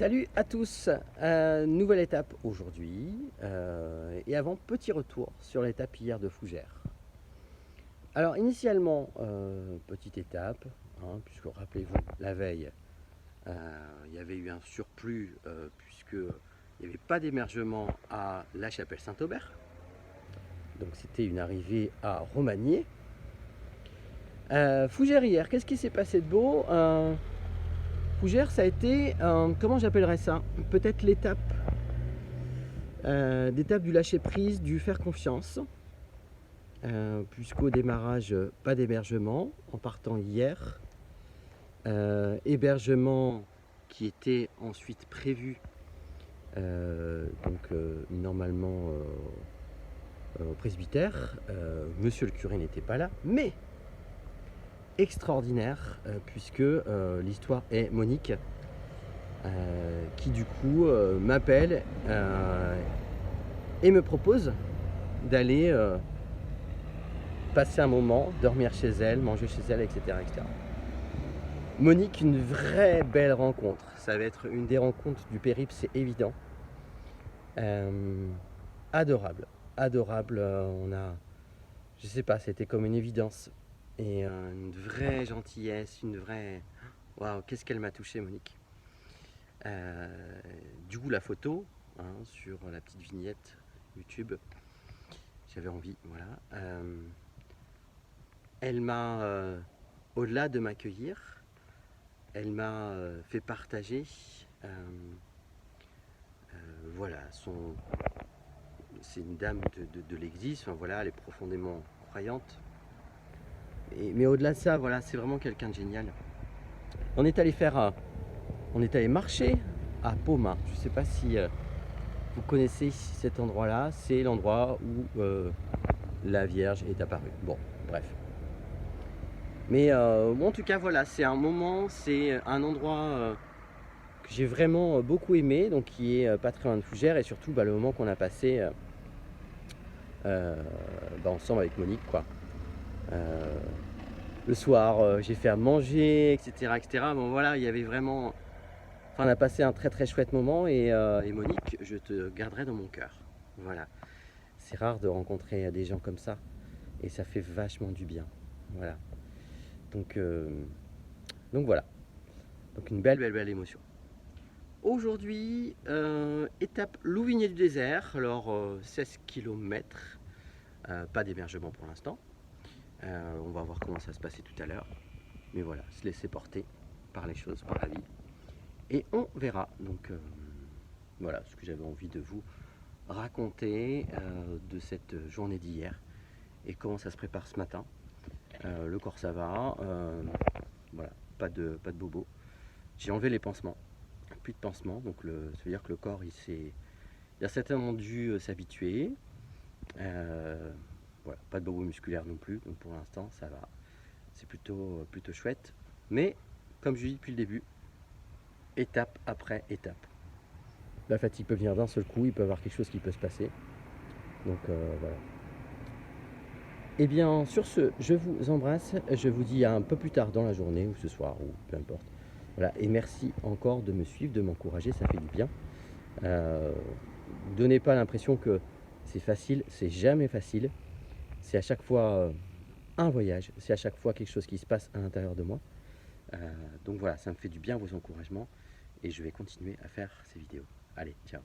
Salut à tous, nouvelle étape aujourd'hui et avant petit retour sur l'étape hier de Fougères. Alors initialement, petite étape, puisque rappelez-vous la veille il y avait eu un surplus puisque il n'y avait pas d'émergement à la chapelle Saint-Aubert, donc c'était une arrivée à Romagné. Fougères hier, qu'est-ce qui s'est passé de beau? Fougères, ça a été, comment j'appellerais ça? Peut-être l'étape du lâcher prise, du faire confiance, puisqu'au démarrage, pas d'hébergement en partant hier. Hébergement qui était ensuite prévu, normalement au presbytère. Monsieur le curé n'était pas là, mais extraordinaire, puisque l'histoire est Monique qui du coup m'appelle et me propose d'aller passer un moment, dormir chez elle, manger chez elle, etc., etc. Monique, une vraie belle rencontre. Ça va être une des rencontres du périple, c'est évident. Adorable, adorable. Je sais pas, c'était comme une évidence. Et une vraie gentillesse, une vraie... Waouh, qu'est-ce qu'elle m'a touché, Monique. Du coup, la photo, sur la petite vignette YouTube, j'avais envie, voilà. Elle m'a, au-delà de m'accueillir, elle m'a fait partager, voilà, c'est une dame de l'église, enfin, voilà, elle est profondément croyante. Mais au-delà de ça, voilà, c'est vraiment quelqu'un de génial. On est allé marcher à Poma. Je ne sais pas si vous connaissez cet endroit-là. C'est l'endroit où la Vierge est apparue. Bon, bref. Mais en tout cas, voilà, c'est un moment, c'est un endroit que j'ai vraiment beaucoup aimé, donc qui est pas très loin de Fougères, et surtout le moment qu'on a passé ensemble avec Monique, quoi. Le soir, j'ai fait à manger, etc., etc. Bon, voilà, il y avait vraiment... Enfin, on a passé un très très chouette moment, et Monique, je te garderai dans mon cœur. Voilà. C'est rare de rencontrer des gens comme ça, et ça fait vachement du bien. Voilà. Donc voilà. Donc une belle émotion. Aujourd'hui, étape Louvigné du désert, alors 16 km, pas d'hébergement pour l'instant. On va voir comment ça va se passer tout à l'heure. Mais voilà, se laisser porter par les choses, par la vie. Et on verra. Donc voilà ce que j'avais envie de vous raconter de cette journée d'hier et comment ça se prépare ce matin. Le corps ça va, voilà, pas de bobo. J'ai enlevé les pansements, plus de pansements, donc ça veut dire que le corps il a certainement dû s'habituer. Voilà, pas de bobo musculaire non plus, donc pour l'instant ça va, c'est plutôt chouette. Mais comme je dis depuis le début, étape après étape. La fatigue peut venir d'un seul coup, il peut y avoir quelque chose qui peut se passer. Donc voilà. Et bien sur ce, je vous embrasse, je vous dis à un peu plus tard dans la journée, ou ce soir, ou peu importe. Voilà, et merci encore de me suivre, de m'encourager, ça fait du bien. Donnez pas l'impression que c'est facile, c'est jamais facile. C'est à chaque fois un voyage, c'est à chaque fois quelque chose qui se passe à l'intérieur de moi. Donc voilà, ça me fait du bien vos encouragements et je vais continuer à faire ces vidéos. Allez, ciao.